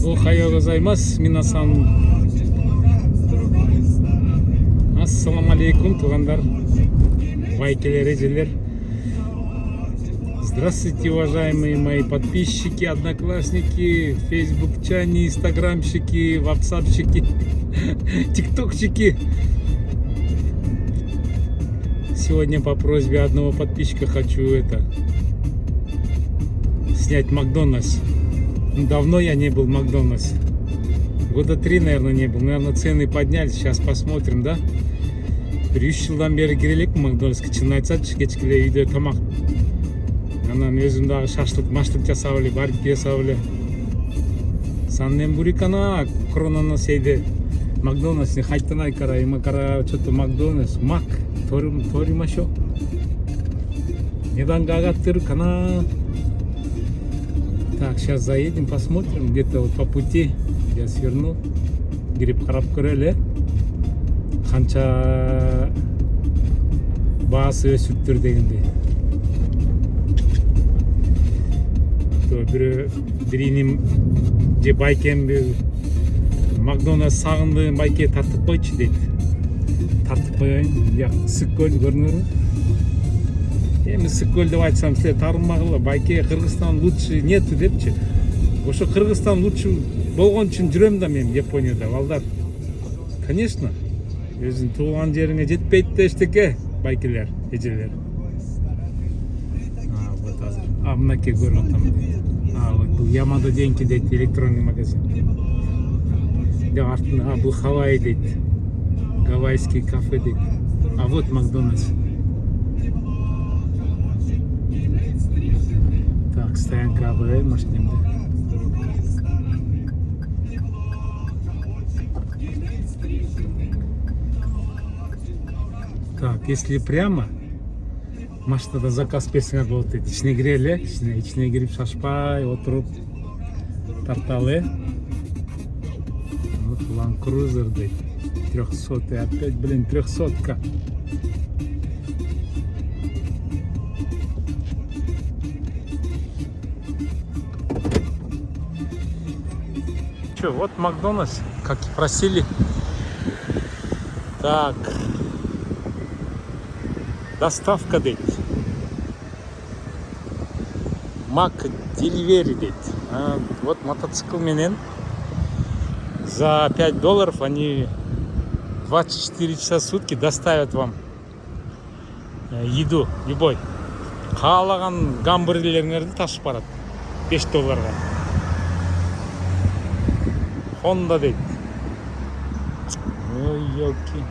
Охайо гозаймас, минасан. Ассаламу алейкум, тугандар, байкелер, эжелер. Здравствуйте, уважаемые мои подписчики, одноклассники, фейсбукчане, инстаграмщики, ватсапщики, тиктокщики. Сегодня по просьбе одного подписчика хочу снять Макдональдс. Давно я не был в Макдональдс. Года 3, наверное, не был. Наверное, цены поднялись. Сейчас посмотрим, да? 3 жылдан бері келелек Макдональдсқа. Чынын айтсачы, кечкеле үйдө тамак. Анан өзүм дагы маштык жасап эле, барбекю жасап эле. Саннен бурикана коронаны сейде Макдональдсны хайтанай кара, имакара что-то Макдональдс, Мак, торимашо. Недан гагаттыр кана. Так, сейчас заедем, посмотрим. Где-то вот по пути я сверну. Кирип карап көрөлү. Канча баасы өсүптүр дегендей. Биринин же байкемби Макдональдс сагындым, байке тартып койчу дейт. Тартып коеюн. Як ысык көл көрүнөрү. Эми ысык көл деп айтсам силер таарынмагыла. Байке Кыргызстан лучше нету депчи. Ошо Кыргызстан лучше болгон үчүн жүрөм да мен Японияда, балдар. Конечно. Өзүн туулган жериңе жетпейт да эчтеке, байкелер, эжелер. Вот азыр. Мынакей көрүп атам. Вот бул Ямада деньги дейт, электронный магазин. Деп артында бул Хавай дейт. Гавайский кафе дейт. Вот Макдональдс. Так, стоянка АВМ машинемде. Так, если прямо, машинада заказ берсеңер болот дейт. Ичине кирели, ичине кирип шашпай отуруп тарталы. Вот Land Cruiser дейт. 300, опять, 300-ка. Вот Макдональдс, как и просили. Так, доставка дейт. Мак Деливери дейт. Вот мотоцикл менен за $5 они 24 часа в сутки доставят вам еду любой. Каалаган гамбургерлериңерди ташып барат $5. Honda дейт. Ой, елки.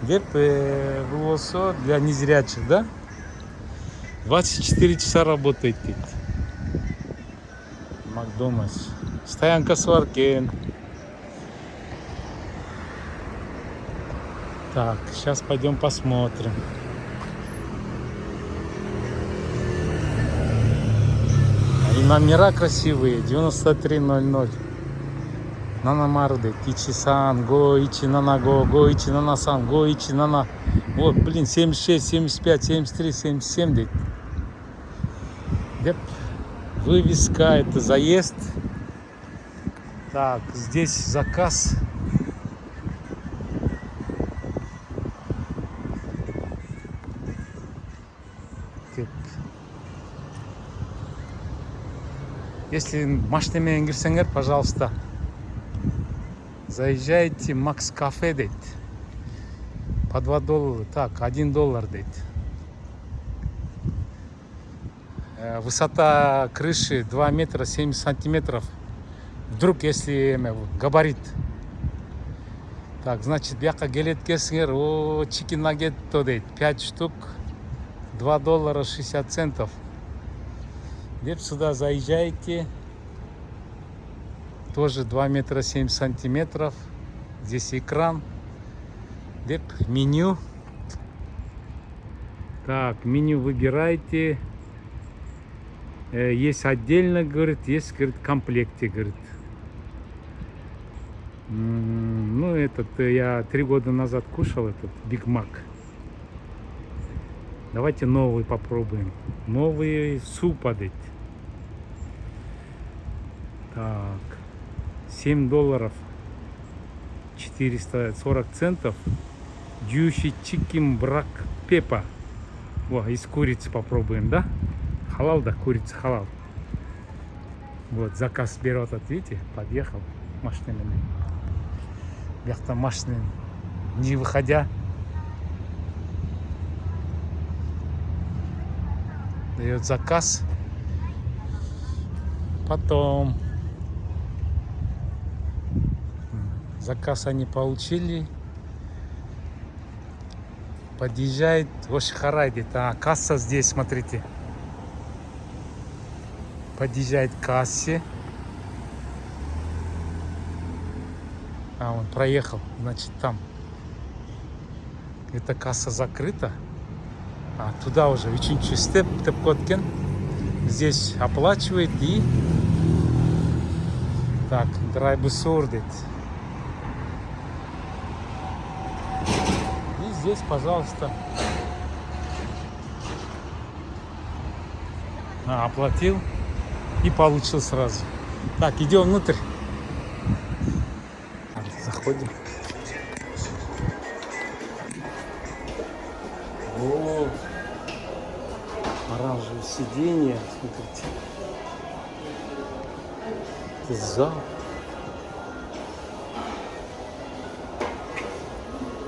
Деп, бұл болсо для незрячих, да? 24 часа работает дейт. Макдональдс. Стоянкасы бар экен. Так, сейчас пойдем посмотрим. И номера красивые. 9300. Нанамар дейт. Ичи-сан, го, ичи нана, го, ичи нана-сан, го, ичи нана. Вот, 76, 75, 73, 77 дейт. Деп, вывеска, это заезд. Так, здесь заказ. Деп. Если машинемен кирсеңер, пожалуйста, заезжайте Макс Кафе дейт. По $2. Так, $1 дейт. Высота крыши 2 метра 70 сантиметров. Вдруг, если габарит. Так, значит, бияка келет келсеңер, чикен нагетто дейт. 5 штук, $2.60. Деп, сюда заезжаете. Тоже 2 метра 70 сантиметров. Здесь экран. Деп, меню. Так, меню выбираете. Есть отдельно, говорит, есть, говорит, в комплекте, говорит. Ну, я 3 года назад кушал этот Биг Мак. Давайте новый попробуем. Новый суп. Так, $7 440 центов. Juicy chicken black pepper. Во, из курицы попробуем, да? Халал, да, курица халал. Вот, заказ берет, видите, подъехал машинами. Яхта машины, не выходя, дает заказ. Потом заказ они получили. Подъезжает Ошхарайди. Касса здесь, смотрите. Подъезжает к кассе. Он проехал, значит, там. Эта касса закрыта. Туда уже üçüncü степ Тепкоткен. Здесь оплачивает и так, драйбы сордит. И здесь, пожалуйста. Оплатил и получил сразу. Так, идем внутрь. Заходим. О, оранжевое сиденье, смотрите. Это зал.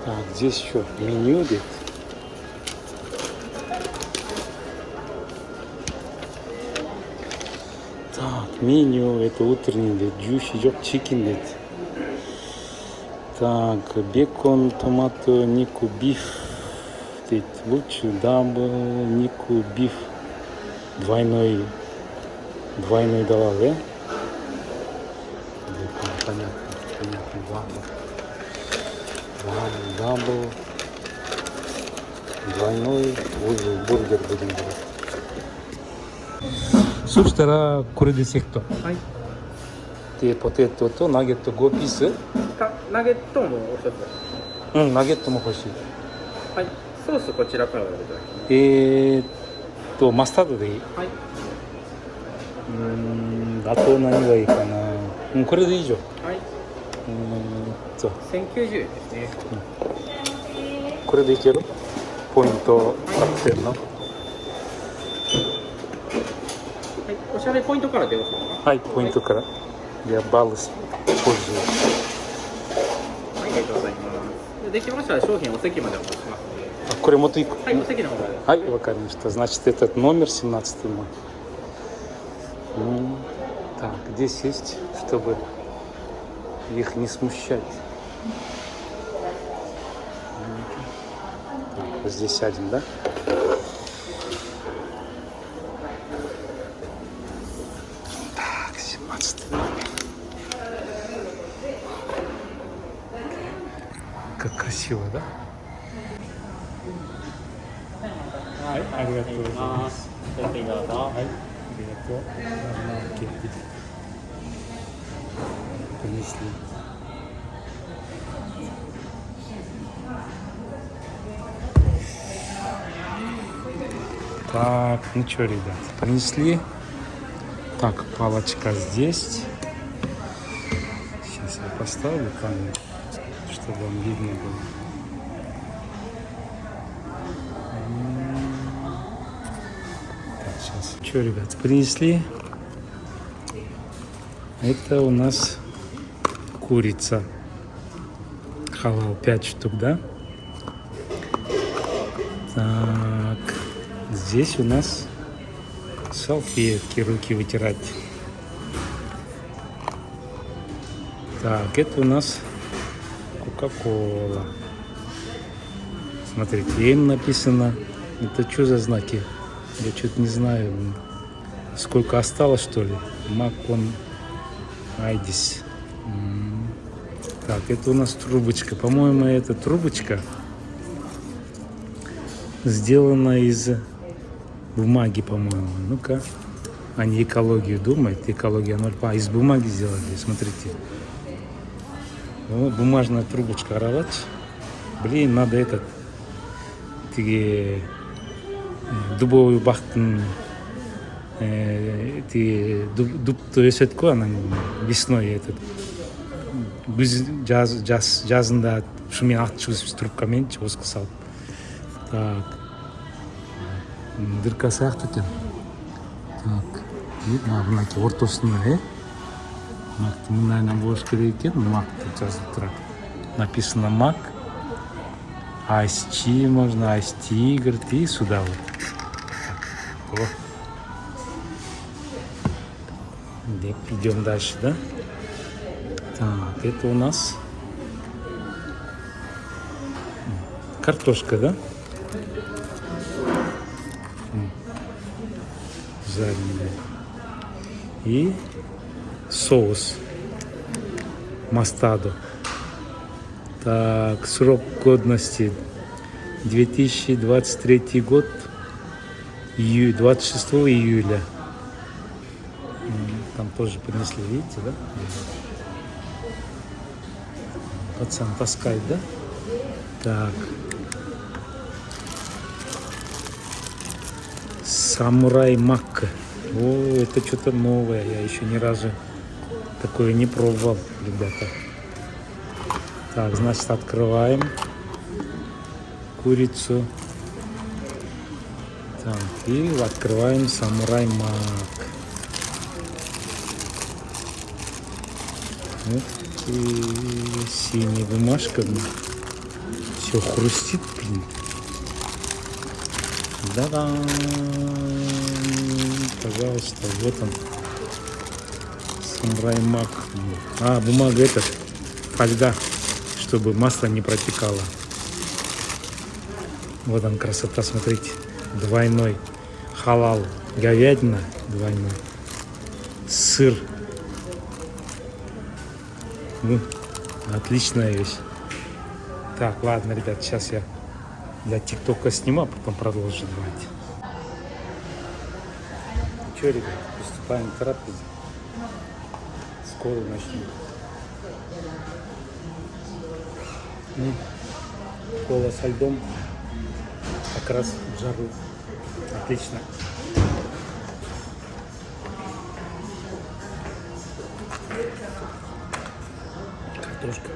Так, здесь еще меню где-то. Так, меню, это утренний, juicy chicken. Так, бекон, томато, нику, биф. Лучше дабл, нику, биф. Двойной дала, да? Понятно. Дабл. Двойной бургер будем делать. Суштара куриде сехто. で、ポテトとナゲット5ピース。ナゲットもお一つ。ナゲットも欲しい。はい。ソースこちらからお選びいただきます。マスタードでいい？はい。あと何がいいかな。これでいいじゃん。はい。1090円ですね。これでいける？ポイントカプセルの。はい。お支払いポイントから出ますか？はい、ポイントから。Я баллы пользуюсь. はい、ありがとうございます。できましたら商品お席までお持ちしますので。これ持っていく？はい、お席の方まで。はい、わかりました。Значит, этот номер 17 мой. Так, здесь есть, чтобы их не смущать. Так, вот здесь сядем, да? Так, 17 номер. Как красиво, да? Ай, аригатоу гозаимасу. Ай, аригатоу. Принесли. Так, ну что, ребят, принесли. Так, палочка здесь. Сейчас я поставлю камеру, чтобы вам видно было. Так, сейчас. Что, ребят, принесли. Это у нас курица. Халал 5 штук, да? Так. Здесь у нас салфетки, руки вытирать. Так, это у нас Кока-кола. Смотрите, им написано. Это что за знаки? Я что-то не знаю. Сколько осталось, что ли? Макон Айдис. Так, это у нас трубочка. По-моему, эта трубочка сделана из бумаги, по-моему. Ну-ка. Они экологию думают. Экология 0. Из бумаги сделали. Смотрите. Вот бумажная трубочка. Аралач. Блин, надо этот. Дубовый бахтын өсөт го анан весной этот күз жазында ушумен ат чыгызып трубкамен воска салып. Так. Дырка сыяктуу экен. Так. Мынакей ортосунда, Макты мындайынан болуш керек экен. Мак деп жазылып турат. Написано Мак. Ice Tea можно, Ice Tiger и сюда вот. Так. Идем дальше, да? Так, это у нас картошка, да? Жареная. И соус мастадо. Так, срок годности 2023 год, 26 июля. Там тоже принесли, видите, да? Пацан таскает, да? Так. Самурай Макка. О, это что-то новое. Я еще ни разу такое не пробовал, ребята. Так, значит, открываем курицу. Так, и открываем Самурай Мак. Вот и синяя бумажка. Все хрустит, блин. Да-да. Пожалуйста, вот он. Самурай Мак. А, бумага эта, фольга, чтобы масло не протекало. Вот он, красота, смотрите. Двойной. Халал. Говядина двойной. Сыр. Ну, отличная вещь. Так, ладно, ребят, сейчас я для ТикТока сниму, а потом продолжу. Давайте. Ну что, ребят, приступаем к трапезе. Скоро начнем. Кола со льдом. Как раз в жару. Отлично. Картошка.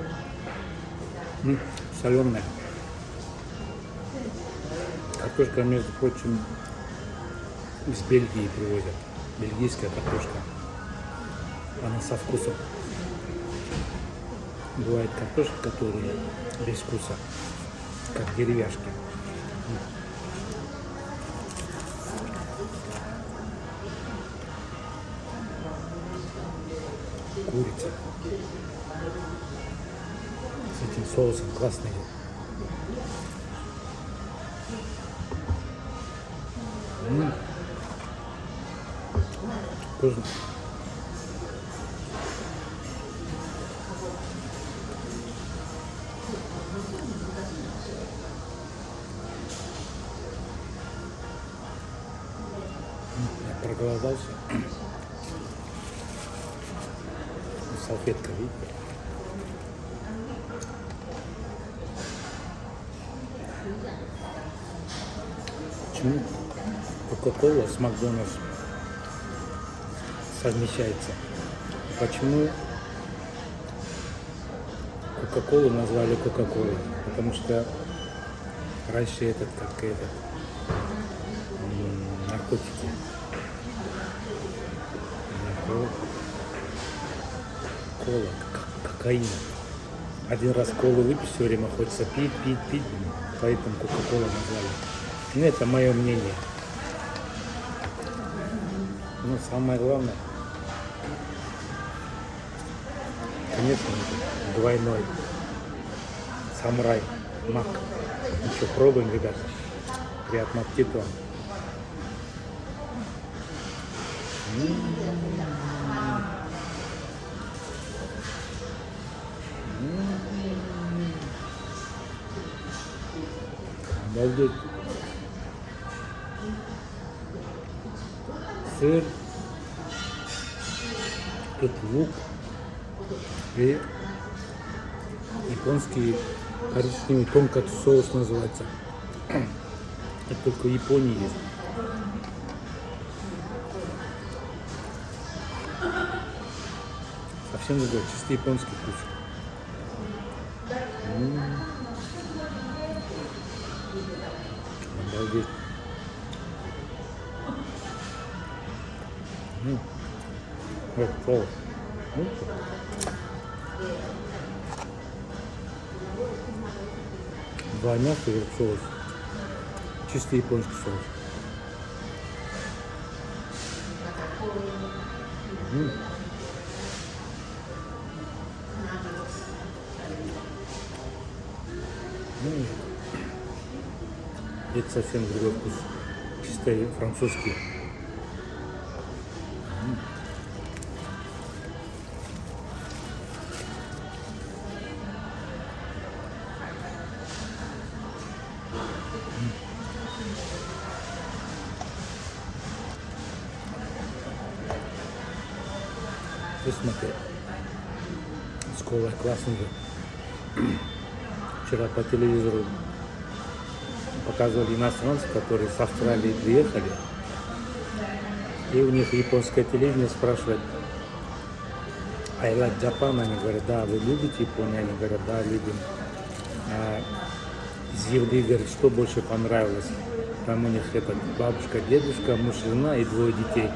Соленая. Картошка, между прочим, из Бельгии привозят. Бельгийская картошка. Она со вкусом. Бывает картошка, которая без вкуса, как деревяшки. Курица. С этим соусом классный. Вкусно. Я проголодался. Салфетка, видите? Почему Кока-кола с Макдональдс совмещается? Почему Кока-колу назвали Кока-колой? Потому что раньше этот, как этот, наркотики. Кола, кокаин. Один раз колу выпить, все время хочется пить, поэтому Кока-кола назвали. Ну, это мое мнение. Но самое главное, конечно, двойной Самурай Мак. Ну что, пробуем, ребята. Приятного аппетита вам. Обалдеть. Сыр, тут лук и японский коричневый тонкоту соус называется. Это только в Японии есть. Совсем другой, чисто японский вкус. Обалдеть. Вот соус. Два мяса и соус. Чисто японский соус. Это совсем другой вкус. Чисто французский. Ты смотри, школа классная же. Вчера по телевизору показывали иностранцев, которые с Австралии приехали. И у них японское телевидение спрашивает: I like Japan. Они говорят: да, вы любите Японию? Они говорят: да, любим. Из еды, говорит, что больше понравилось? Там у них это бабушка, дедушка, муж, жена и двое детей.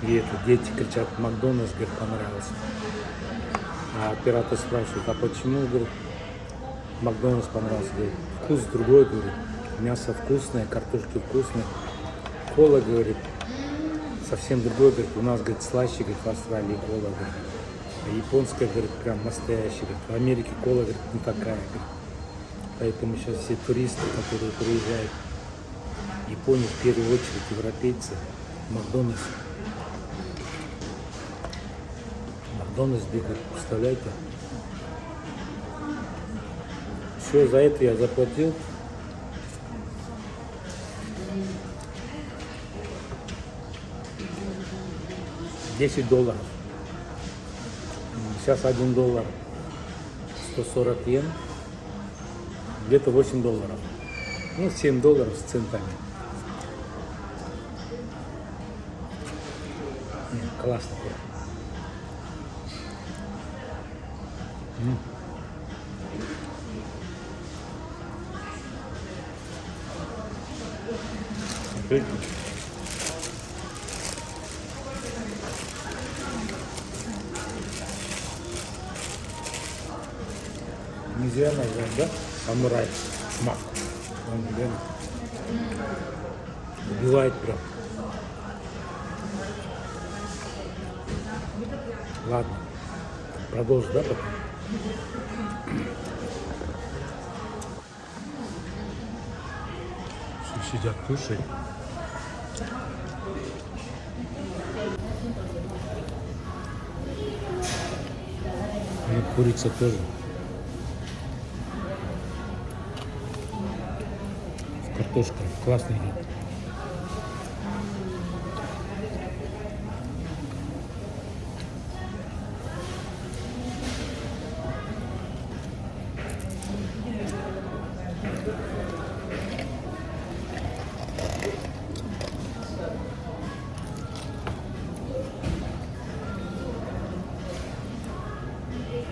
И это дети кричат: Макдональдс, говорит, понравился. А оператор спрашивает: а почему, говорит, Макдональдс понравился? Говорит: вкус другой, говорит, мясо вкусное, картошки вкусные. Кола, говорит, совсем другой, говорит, у нас, говорит, слаще, говорит, в Австралии кола, говорит. А японская, говорит, прям настоящая, говорит. В Америке кола, говорит, не такая, говорит. Поэтому сейчас все туристы, которые приезжают в Японию, в первую очередь европейцы, Макдональдс. Макдональдс бегают, представляете? Все, за это я заплатил. $10. Сейчас $1. 140 йен. Где-то $8. Ну, $7 с центами. Классно. Смотрите. Не зря назвать, да? Самурай. Шмак. Он, реально убивает прям. Ладно. Продолжу, да, потом? Все сидят, кушают. И курица тоже. Картошка классно идет.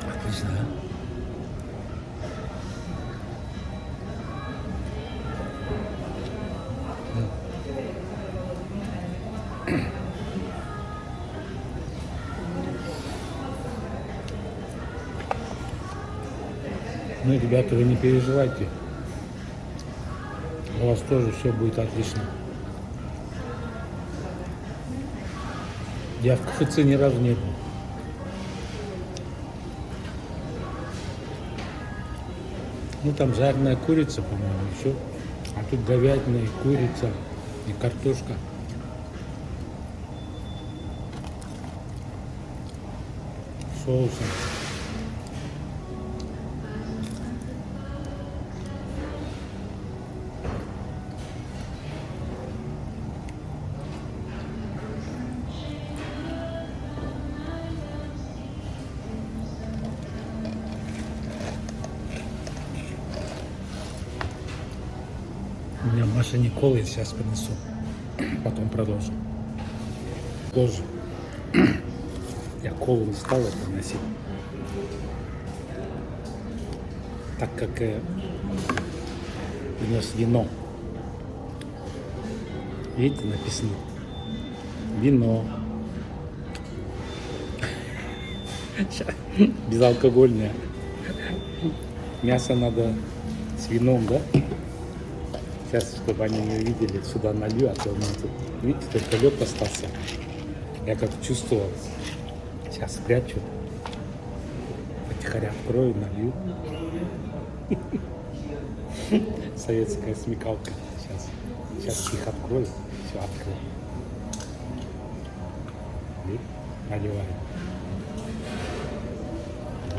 Отлично, да? Ну, ребята, вы не переживайте. У вас тоже все будет отлично. Я в КФЦ ни разу не был. Ну, там жареная курица, по-моему, и все. А тут говядина и курица, и картошка. Соусом. У меня Маша не колает, сейчас принесу. Потом продолжим. Тоже Я колу не стал это носить. Так как принес вино. Видите, написано вино. Безалкогольное. Мясо надо с вином, да? Сейчас, чтобы они не увидели, сюда налью, а то у меня тут, видите, только лед остался. Я как чувствовал. Сейчас спрячу. Потихоря открою, налью. Советская смекалка. Сейчас тихо открою. Все, открою. И наливаю.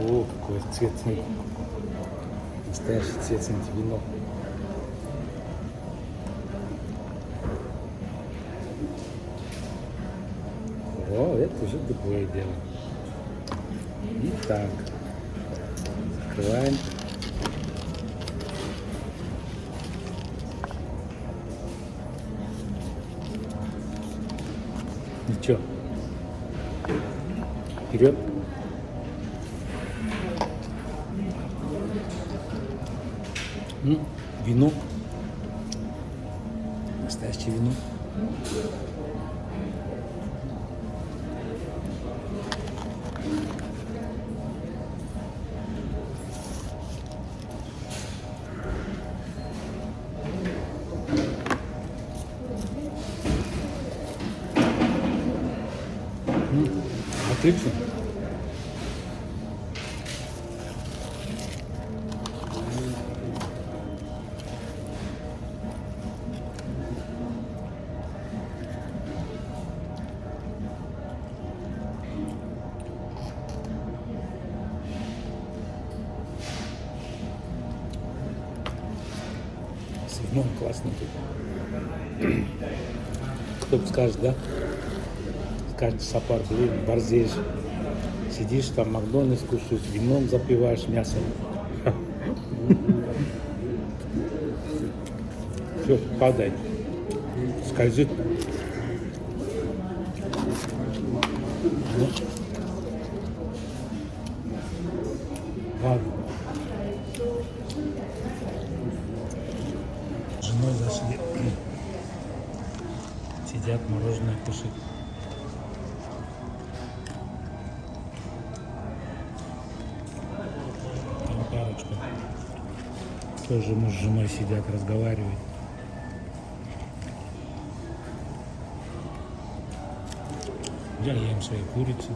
О, какой цвет, смотри. Настоящий цвет, смотрите, вино. О, это уже другое дело. Итак, закрываем. Ну что, вперед. Вино. Настоящее вино. Отлично. С вином классно тут. Кто-то скажет, да? Скажет, Сапар, блин, борзеешь. Сидишь там, Макдональдс кушаешь, вином запиваешь, мясом. Все, падает. Скользит. Ладно. С женой зашли. Сидят, мороженое кушают. Там парочка. Тоже муж с женой сидят, разговаривают. Я ем свои курицы.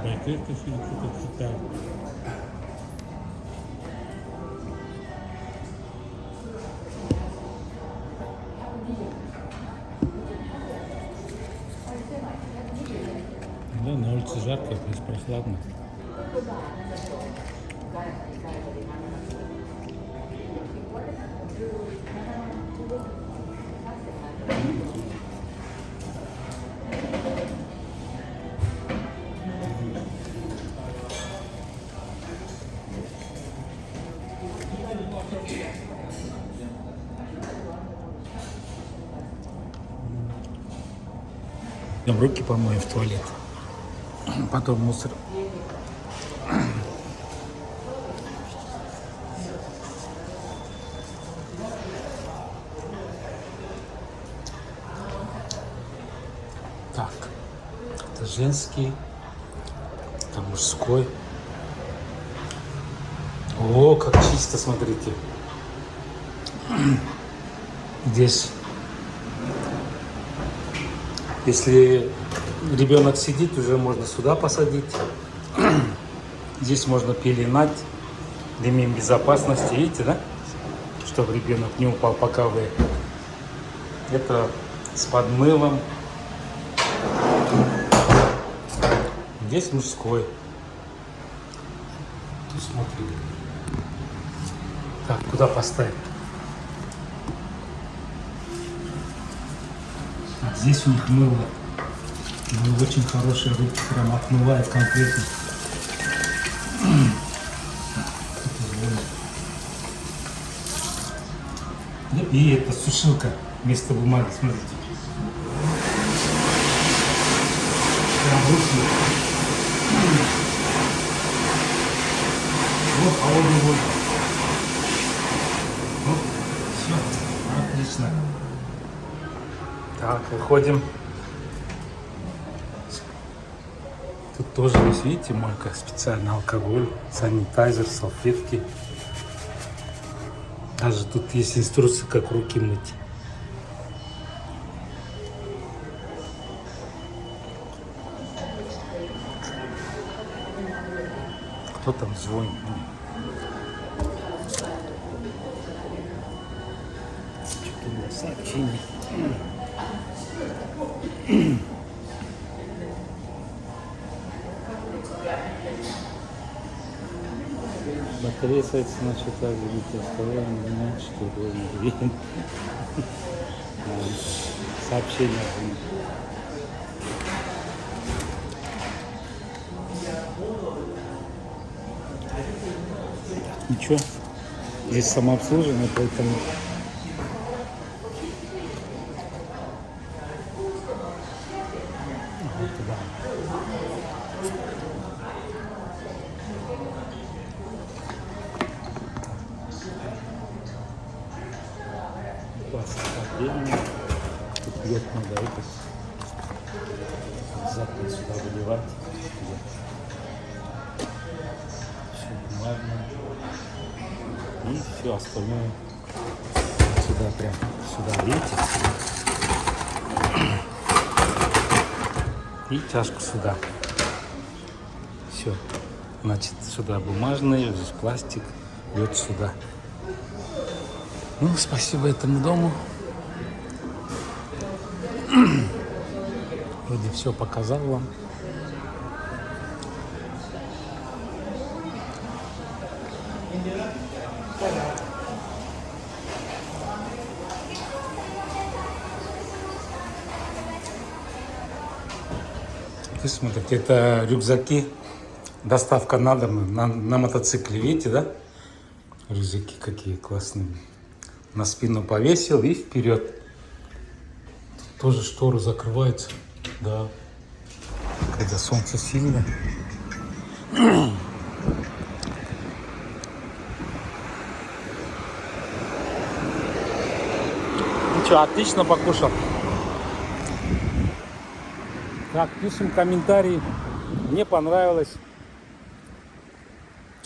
Байкерка что-то читает. Да, на улице жарко, плюс прохладно. Руки помою в туалет. Потом мусор. Так, это женский, это мужской. О, как чисто, смотрите. Здесь, если ребенок сидит, уже можно сюда посадить. Здесь можно пеленать, ремень безопасности, видите, да? Чтобы ребенок не упал, пока вы. Это с подмылом. Здесь мужской. Тут смотри. Так, куда поставить? А здесь у них мыло. Ну, очень хорошие руки, прям отмывает конкретно. И это сушилка вместо бумаги, смотрите. Прям ручной. Вот холодный воздух. Ну, все, отлично. Так, выходим. Тут тоже есть, видите, мойка, специальный алкоголь, санитайзер, салфетки. Даже тут есть инструкция, как руки мыть. Кто там звонит? Что-то было сообщение. Батарея соответственно что-то забить оставляем, думаю, что было сообщение. Ничего, здесь самообслуживание, поэтому вот туда. Пластик отдельно. Тут лед надо это обязательно сюда выливать. Все бумажно. И все остальное сюда прям сюда, видите? И чашку сюда. Все. Значит, сюда бумажный, здесь пластик, лед сюда. Ну, спасибо этому дому. Вроде все показал вам. Вы смотрите, это рюкзаки, доставка на дом, на мотоцикле, видите, да? Рюкзаки какие классные. На спину повесил и вперед. Тут тоже шторы закрываются, да, когда солнце сильное. Ну что, отлично покушал. Так, пишем комментарии. Мне понравилось.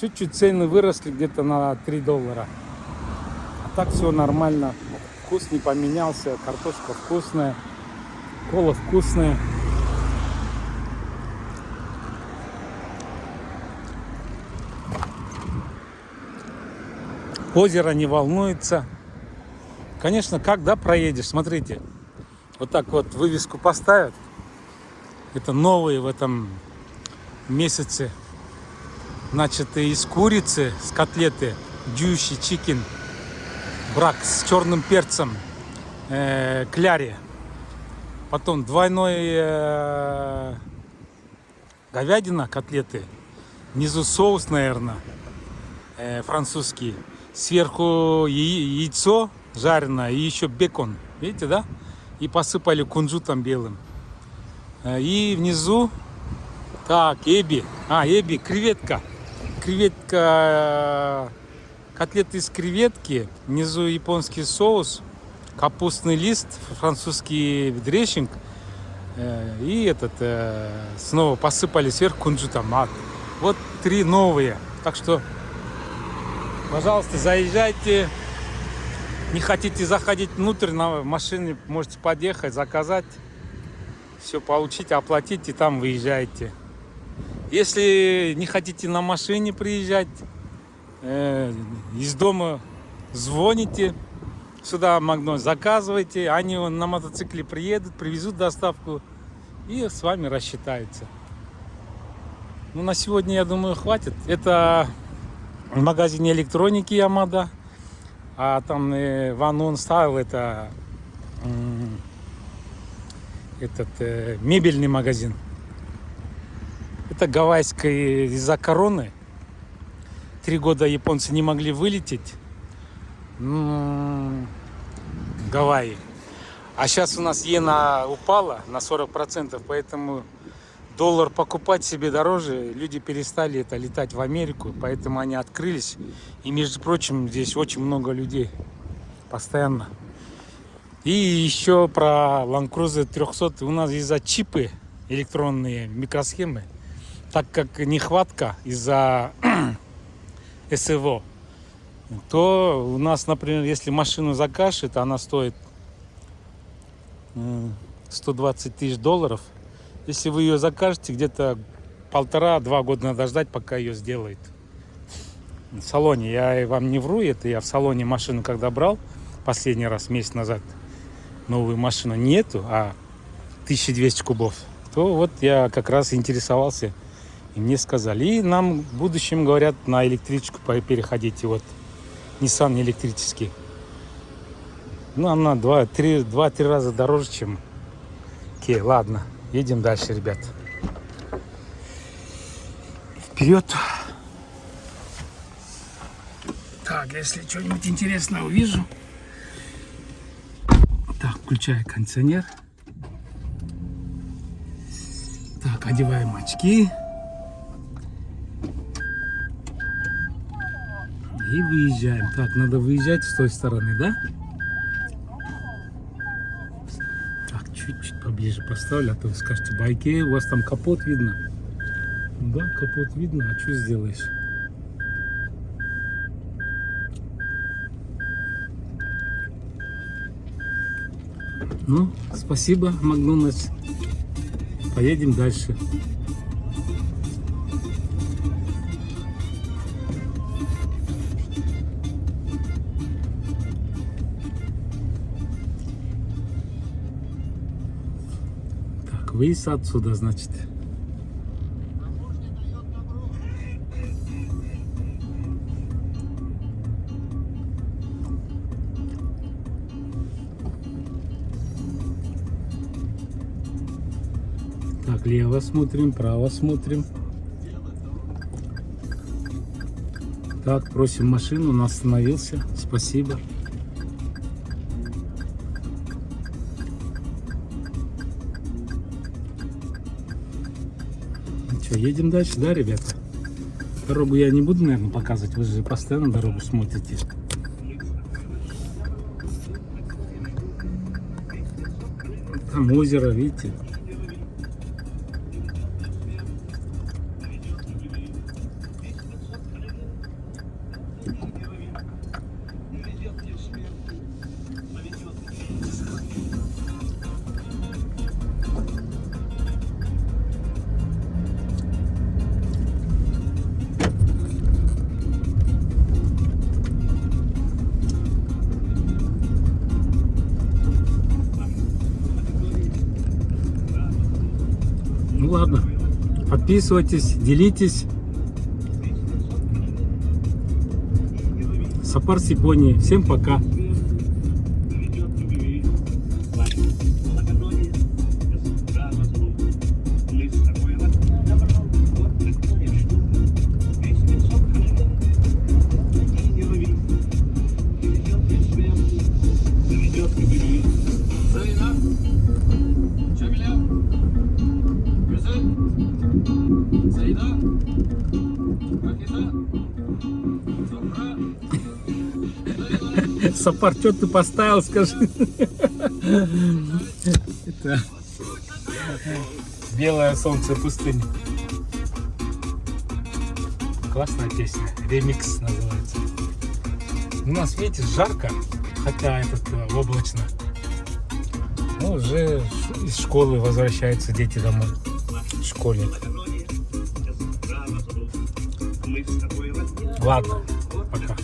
Чуть-чуть цены выросли где-то на $3. А так все нормально. Вкус не поменялся. Картошка вкусная. Кола вкусная. Озеро не волнуется. Конечно, когда проедешь, смотрите. Вот так вот вывеску поставят. Это новые в этом месяце. Значит, из курицы, с котлеты, дьюши чикен, брак с черным перцем, кляри. Потом двойной говядина, котлеты. Внизу соус, наверное, французский. Сверху яйцо жареное и еще бекон. Видите, да? И посыпали кунжутом белым. И внизу, так, эби, креветка, котлеты из креветки, внизу японский соус, капустный лист, французский дрессинг, и снова посыпали сверху кунжутом. Вот 3 новые, так что, пожалуйста, заезжайте, не хотите заходить внутрь, на машине можете подъехать, заказать. Все получить, оплатить и там выезжаете. Если не хотите на машине приезжать, из дома звоните сюда в Макдональдс, заказывайте, они на мотоцикле приедут, привезут доставку и с вами рассчитаются. Ну, на сегодня, я думаю, хватит. Это в магазине электроники Ямада, а там One On Style это мебельный магазин. Это гавайская из-за короны. 3 года японцы не могли вылететь. Гавайи. А сейчас у нас иена упала на 40%, поэтому доллар покупать себе дороже. Люди перестали это летать в Америку, поэтому они открылись. И, между прочим, здесь очень много людей постоянно. И еще про Land Cruiser 300. У нас из-за чипы, электронные микросхемы, так как нехватка из-за СВО, то у нас, например, если машину закажет, она стоит $120 тысяч. Если вы ее закажете, где-то 1,5-2 года надо ждать, пока ее сделают. В салоне, я вам не вру, это я в салоне машину когда брал, последний раз, месяц назад, новую машину нету, а 1200 кубов, то вот я как раз интересовался, и мне сказали. И нам в будущем говорят на электричку переходите, вот Nissan электрический. Ну, она 2-3 раза дороже, чем Kia. Ладно, едем дальше, ребят. Вперед. Так, если что-нибудь интересное увижу. Так, включаю кондиционер. Так, одеваем очки. И выезжаем. Так, надо выезжать с той стороны, да? Так, чуть-чуть поближе поставлю, а то вы скажете, байки, у вас там капот видно. Да, капот видно, а что сделаешь? Ну, спасибо, Макдональдс. Поедем дальше. Так, выезд отсюда, значит. Так, лево смотрим, право смотрим. Так, просим машину, он остановился. Спасибо. Ну что, едем дальше, да, ребята? Дорогу я не буду, наверное, показывать. Вы же постоянно дорогу смотрите. Там озеро, видите? Ну ладно, подписывайтесь, делитесь. Сапар с Японии. Всем пока. Сапар, что ты поставил, скажи? Это белое солнце пустыни. Классная песня. Ремикс называется. У нас, видите, жарко, хотя облачно. Ну, уже из школы возвращаются дети домой. Школьник. Ладно, пока.